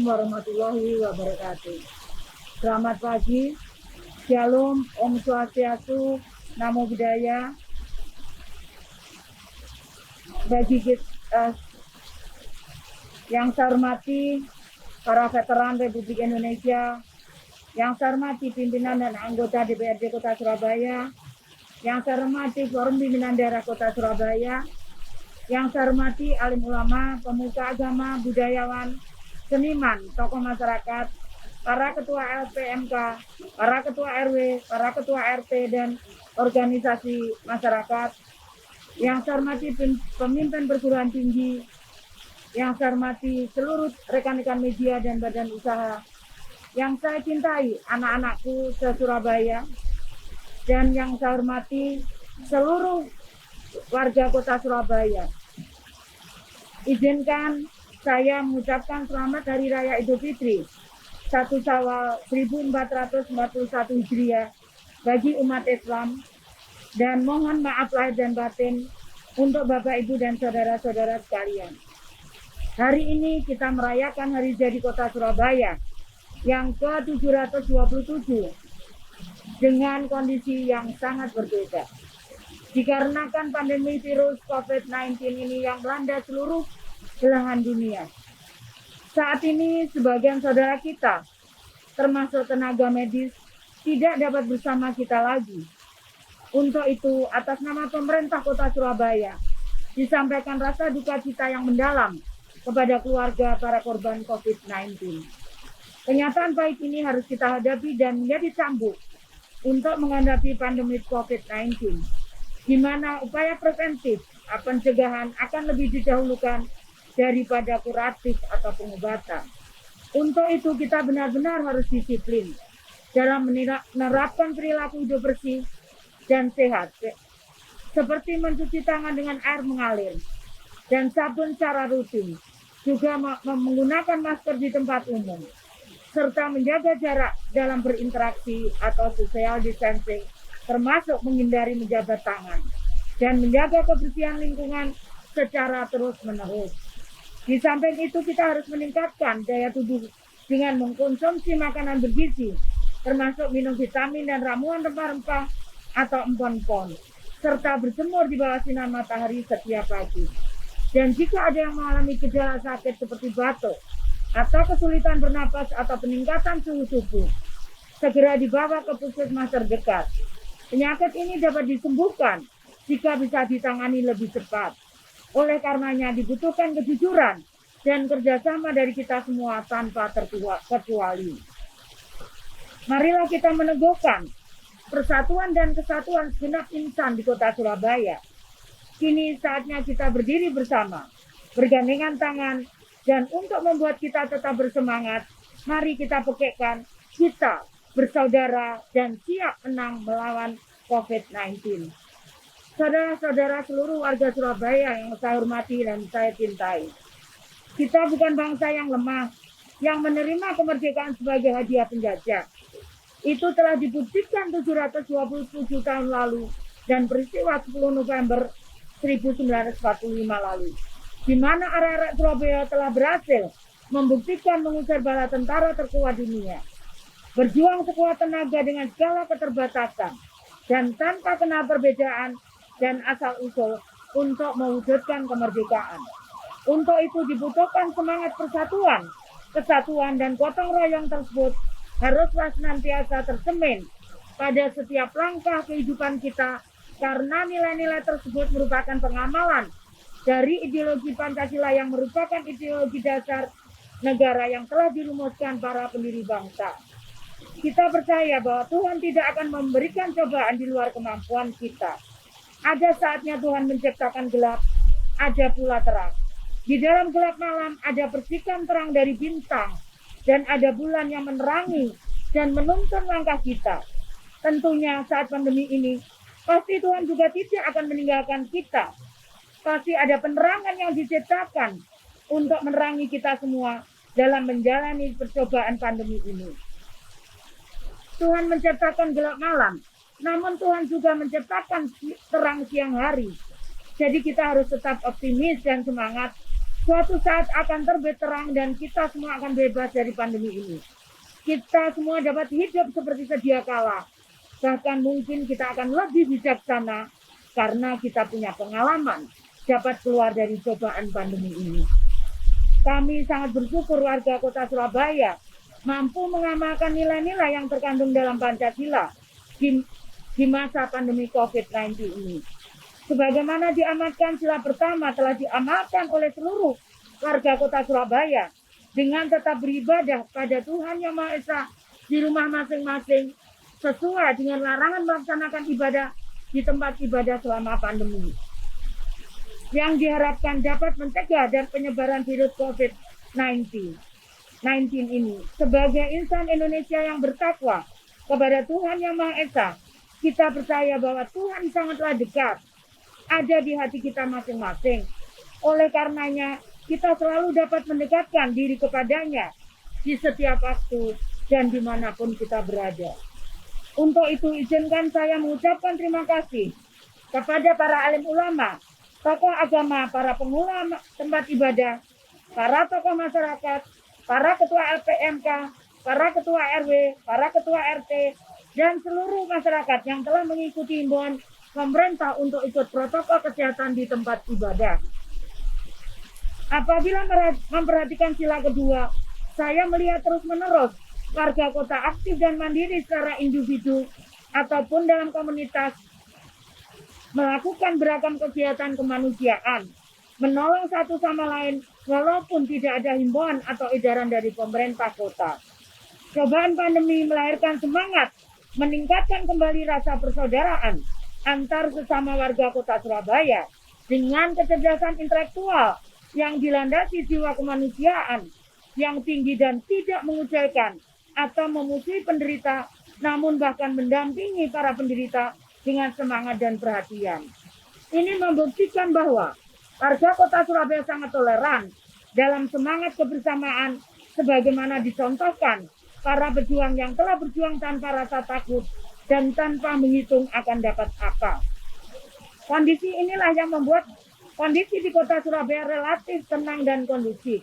warahmatullahi wabarakatuh. Selamat pagi, Shalom, Om Swastiastu, Namo Buddhaya. Bagi kita, yang saya hormati para veteran Republik Indonesia, yang saya hormati pimpinan dan anggota DPRD Kota Surabaya, yang saya hormati Forum Pimpinan Daerah Kota Surabaya, yang saya hormati alim ulama, pemuka agama, budayawan, seniman, tokoh masyarakat, para ketua LPMK, para ketua RW, para ketua RT, dan organisasi masyarakat, yang saya hormati pemimpin perguruan tinggi, yang saya hormati seluruh rekan-rekan media dan badan usaha, yang saya cintai anak-anakku se-Surabaya, dan yang saya hormati seluruh warga Kota Surabaya. Izinkan saya mengucapkan selamat Hari Raya Idul Fitri 1 Syawal 1441 Hijriah bagi umat Islam, dan mohon maaf lahir dan batin untuk Bapak, Ibu, dan saudara-saudara sekalian. Hari ini kita merayakan Hari Jadi Kota Surabaya yang ke-727 dengan kondisi yang sangat berbeda. Dikarenakan pandemi virus COVID-19 ini yang melanda seluruh belahan dunia. Saat ini sebagian saudara kita, termasuk tenaga medis, tidak dapat bersama kita lagi. Untuk itu, atas nama pemerintah Kota Surabaya, disampaikan rasa duka cita yang mendalam kepada keluarga para korban COVID-19. Kenyataan pahit ini harus kita hadapi dan menjadi cambuk untuk menghadapi pandemi COVID-19, di mana upaya preventif pencegahan akan lebih didahulukan daripada kuratif atau pengobatan. Untuk itu kita benar-benar harus disiplin dalam menerapkan perilaku hidup bersih dan sehat, seperti mencuci tangan dengan air mengalir dan sabun secara rutin, juga menggunakan masker di tempat umum, serta menjaga jarak dalam berinteraksi atau social distancing, termasuk menghindari menjabat tangan dan menjaga kebersihan lingkungan secara terus-menerus. Di samping itu kita harus meningkatkan daya tubuh dengan mengkonsumsi makanan bergizi, termasuk minum vitamin dan ramuan rempah-rempah atau empon-empon, serta berjemur di bawah sinar matahari setiap pagi. Dan jika ada yang mengalami gejala sakit seperti batuk atau kesulitan bernapas atau peningkatan suhu tubuh, segera dibawa ke puskesmas terdekat. Penyakit ini dapat disembuhkan jika bisa ditangani lebih cepat. Oleh karenanya dibutuhkan kejujuran dan kerjasama dari kita semua tanpa terkecuali. Marilah kita meneguhkan persatuan dan kesatuan segenap insan di Kota Surabaya. Kini saatnya kita berdiri bersama, bergandengan tangan, dan untuk membuat kita tetap bersemangat, mari kita pekekkan kita bersaudara dan siap menang melawan COVID-19. Saudara-saudara seluruh warga Surabaya yang saya hormati dan saya cintai, kita bukan bangsa yang lemah, yang menerima kemerdekaan sebagai hadiah penjajah. Itu telah dibuktikan 727 tahun lalu dan peristiwa 10 November 1945 lalu, di mana arek-arek Surabaya telah berhasil membuktikan mengusir bala tentara terkuat dunia, berjuang sekuat tenaga dengan segala keterbatasan dan tanpa kenal perbedaan dan asal-usul untuk mewujudkan kemerdekaan. Untuk itu dibutuhkan semangat persatuan, kesatuan, dan gotong royong tersebut haruslah senantiasa tercemin pada setiap langkah kehidupan kita, karena nilai-nilai tersebut merupakan pengamalan dari ideologi Pancasila yang merupakan ideologi dasar negara yang telah dirumuskan para pendiri bangsa. Kita percaya bahwa Tuhan tidak akan memberikan cobaan di luar kemampuan kita. Ada saatnya Tuhan menciptakan gelap, ada pula terang. Di dalam gelap malam ada percikan terang dari bintang, dan ada bulan yang menerangi dan menuntun langkah kita. Tentunya saat pandemi ini, pasti Tuhan juga tidak akan meninggalkan kita. Pasti ada penerangan yang diciptakan untuk menerangi kita semua dalam menjalani percobaan pandemi ini. Tuhan menciptakan gelap malam, namun Tuhan juga menciptakan terang siang hari. Jadi kita harus tetap optimis dan semangat Suatu saat akan terbit terang dan kita semua akan bebas dari pandemi ini. Kita semua dapat hidup seperti sedia kala. Bahkan mungkin kita akan lebih bijaksana karena kita punya pengalaman dapat keluar dari cobaan pandemi ini. Kami sangat bersyukur warga Kota Surabaya mampu mengamalkan nilai-nilai yang terkandung dalam Pancasila di masa pandemi COVID-19 ini. Sebagaimana diamalkan sila pertama telah diamalkan oleh seluruh warga Kota Surabaya dengan tetap beribadah pada Tuhan Yang Maha Esa di rumah masing-masing sesuai dengan larangan melaksanakan ibadah di tempat ibadah selama pandemi. Yang diharapkan dapat mencegah dan penyebaran virus COVID-19 ini. Sebagai insan Indonesia yang bertakwa kepada Tuhan Yang Maha Esa, kita percaya bahwa Tuhan sangatlah dekat, ada di hati kita masing-masing. Oleh karenanya, kita selalu dapat mendekatkan diri kepadanya di setiap waktu dan dimanapun kita berada. Untuk itu, izinkan saya mengucapkan terima kasih kepada para alim ulama, tokoh agama, para pengelola tempat ibadah, para tokoh masyarakat, para ketua LPMK, para ketua RW, para ketua RT, dan seluruh masyarakat yang telah mengikuti himbauan pemerintah untuk ikut protokol kesehatan di tempat ibadah. Apabila memperhatikan sila kedua, saya melihat terus-menerus warga kota aktif dan mandiri secara individu ataupun dalam komunitas melakukan beragam kegiatan kemanusiaan, menolong satu sama lain walaupun tidak ada himbauan atau edaran dari pemerintah kota. Cobaan pandemi melahirkan semangat, meningkatkan kembali rasa persaudaraan antar sesama warga Kota Surabaya dengan kecerdasan intelektual yang dilandasi jiwa kemanusiaan yang tinggi dan tidak mengucilkan atau memusuhi penderita, namun bahkan mendampingi para penderita dengan semangat dan perhatian. Ini membuktikan bahwa warga Kota Surabaya sangat toleran dalam semangat kebersamaan sebagaimana dicontohkan para pejuang yang telah berjuang tanpa rasa takut dan tanpa menghitung akan dapat apa. Kondisi inilah yang membuat kondisi di Kota Surabaya relatif tenang dan kondusif.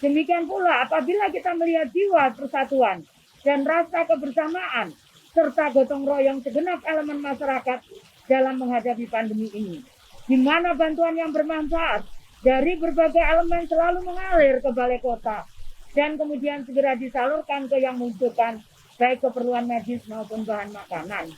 Demikian pula apabila kita melihat jiwa persatuan dan rasa kebersamaan serta gotong royong segenap elemen masyarakat dalam menghadapi pandemi ini, di mana bantuan yang bermanfaat dari berbagai elemen selalu mengalir ke balai kota dan kemudian segera disalurkan ke yang membutuhkan baik keperluan medis maupun bahan makanan.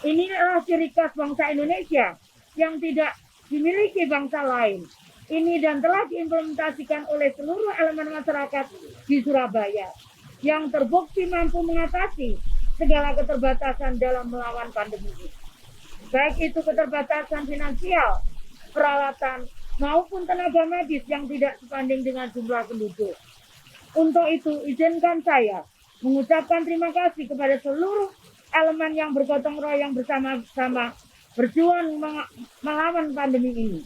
Inilah ciri khas bangsa Indonesia yang tidak dimiliki bangsa lain. Ini dan telah diimplementasikan oleh seluruh elemen masyarakat di Surabaya yang terbukti mampu mengatasi segala keterbatasan dalam melawan pandemi ini. Baik itu keterbatasan finansial, peralatan, maupun tenaga medis yang tidak sebanding dengan jumlah penduduk. Untuk itu, izinkan saya mengucapkan terima kasih kepada seluruh elemen yang bergotong royong bersama-sama berjuang melawan pandemi ini.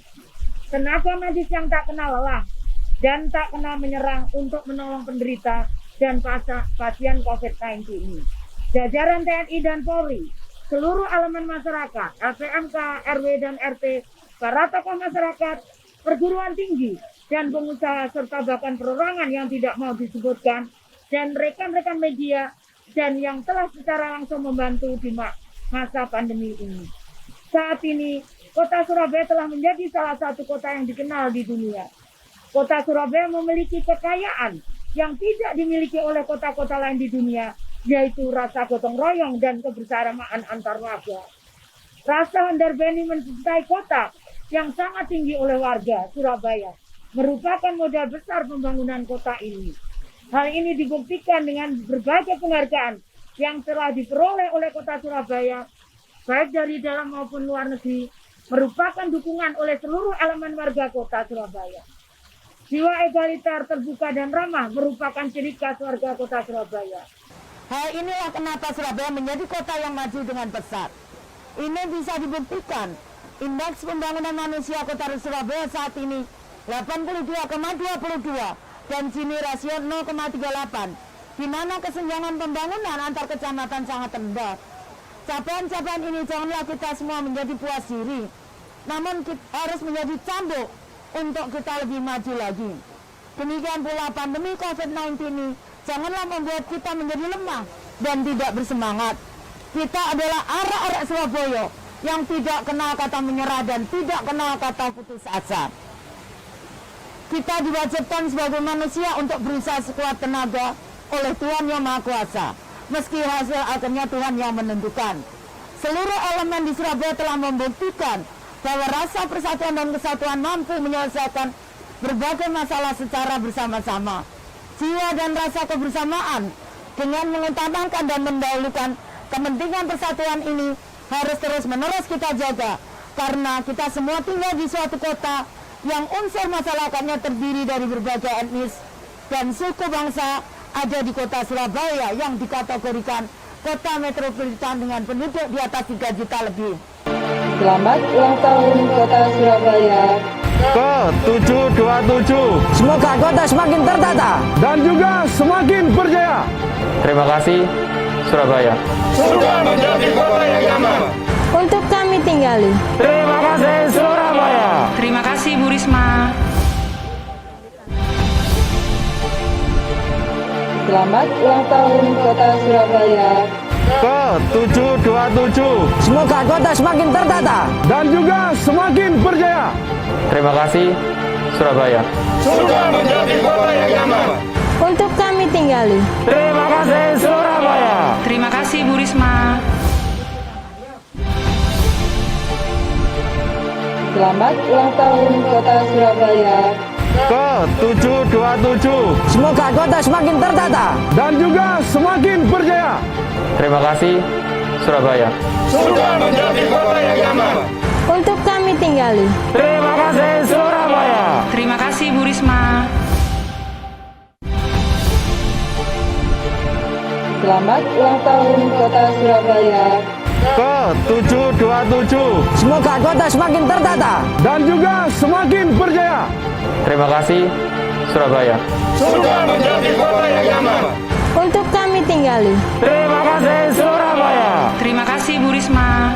Tenaga medis yang tak kenal lelah dan tak kenal menyerah untuk menolong penderita dan pasien COVID-19 ini. Jajaran TNI dan Polri, seluruh elemen masyarakat, LPMK, RW dan RT, para tokoh masyarakat, perguruan tinggi, dan pengusaha serta bahkan perorangan yang tidak mau disebutkan, dan rekan-rekan media dan yang telah secara langsung membantu di masa pandemi ini. Saat ini, Kota Surabaya telah menjadi salah satu kota yang dikenal di dunia. Kota Surabaya memiliki kekayaan yang tidak dimiliki oleh kota-kota lain di dunia, yaitu rasa gotong royong dan kebersamaan antar warga. Rasa handarbeni mencintai kota yang sangat tinggi oleh warga Surabaya merupakan modal besar pembangunan kota ini. Hal ini dibuktikan dengan berbagai penghargaan yang telah diperoleh oleh Kota Surabaya, baik dari dalam maupun luar negeri, merupakan dukungan oleh seluruh elemen warga Kota Surabaya. Jiwa egaliter, terbuka, dan ramah merupakan ciri khas warga Kota Surabaya. Hal inilah kenapa Surabaya menjadi kota yang maju dengan pesat. Ini bisa dibuktikan. Indeks pembangunan manusia Kota Surabaya saat ini 82,22 dan Gini rasio 0,38, di mana kesenjangan pembangunan antar kecamatan sangat rendah. Capaian-capaian ini janganlah kita semua menjadi puas diri, namun kita harus menjadi cambuk untuk kita lebih maju lagi. Demikian pula pandemi COVID-19 ini janganlah membuat kita menjadi lemah dan tidak bersemangat. Kita adalah arek-arek Surabaya yang tidak kenal kata menyerah dan tidak kenal kata putus asa. Kita diwajibkan sebagai manusia untuk berusaha sekuat tenaga oleh Tuhan Yang Maha Kuasa. Meski hasil akhirnya Tuhan yang menentukan. Seluruh elemen di Surabaya telah membuktikan bahwa rasa persatuan dan kesatuan mampu menyelesaikan berbagai masalah secara bersama-sama. Jiwa dan rasa kebersamaan dengan mengutamakan dan mendahulukan kepentingan persatuan ini harus terus-menerus kita jaga. Karena kita semua tinggal di suatu kota yang unsur masyarakatnya terdiri dari berbagai etnis dan suku bangsa ada di kota Surabaya yang dikategorikan kota metropolitan dengan penduduk di atas 3 juta lebih. Selamat ulang tahun Kota Surabaya ke-727. Semoga kota semakin tertata Dan juga semakin berjaya. Terima kasih, Surabaya. Sudah menjadi kota yang nyaman. untuk kami tinggali. Terima kasih Surabaya. Terima kasih Bu Risma. Selamat ulang tahun Kota Surabaya ke-727. Semoga kota semakin tertata Dan juga semakin berjaya. Terima kasih, Surabaya. Sudah menjadi kota yang nyaman. untuk kami tinggali. Terima kasih Surabaya. Terima kasih Bu Risma. Selamat ulang tahun Kota Surabaya ke-727. Semoga kota semakin tertata Dan juga semakin berjaya. Terima kasih, Surabaya. Sudah menjadi kota yang nyaman. untuk kami tinggali. Terima kasih Surabaya. Terima kasih Bu Risma. Selamat ulang tahun Kota Surabaya ke-727. Semoga kota semakin tertata Dan juga semakin berjaya. Terima kasih, Surabaya. Sudah menjadi kota yang nyaman. untuk kami tinggali. Terima kasih Surabaya. Terima kasih Bu Risma.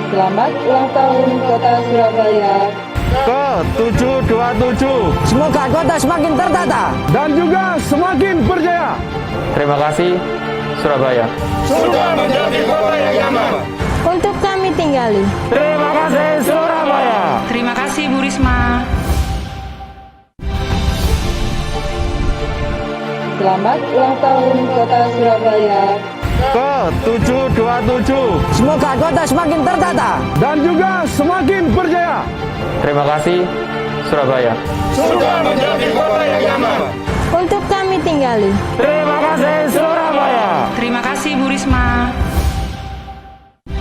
Selamat ulang tahun Kota Surabaya ke-727. Semoga kota semakin tertata Dan juga semakin berjaya. Terima kasih, Surabaya. Sudah menjadi kota yang nyaman. untuk kami tinggali. Terima kasih Surabaya. Terima kasih Bu Risma. Selamat ulang tahun Kota Surabaya ke-727. Semoga kota semakin tertata Dan juga semakin berjaya. Terima kasih, Surabaya. Sudah menjadi kota yang nyaman. untuk kami tinggali. Terima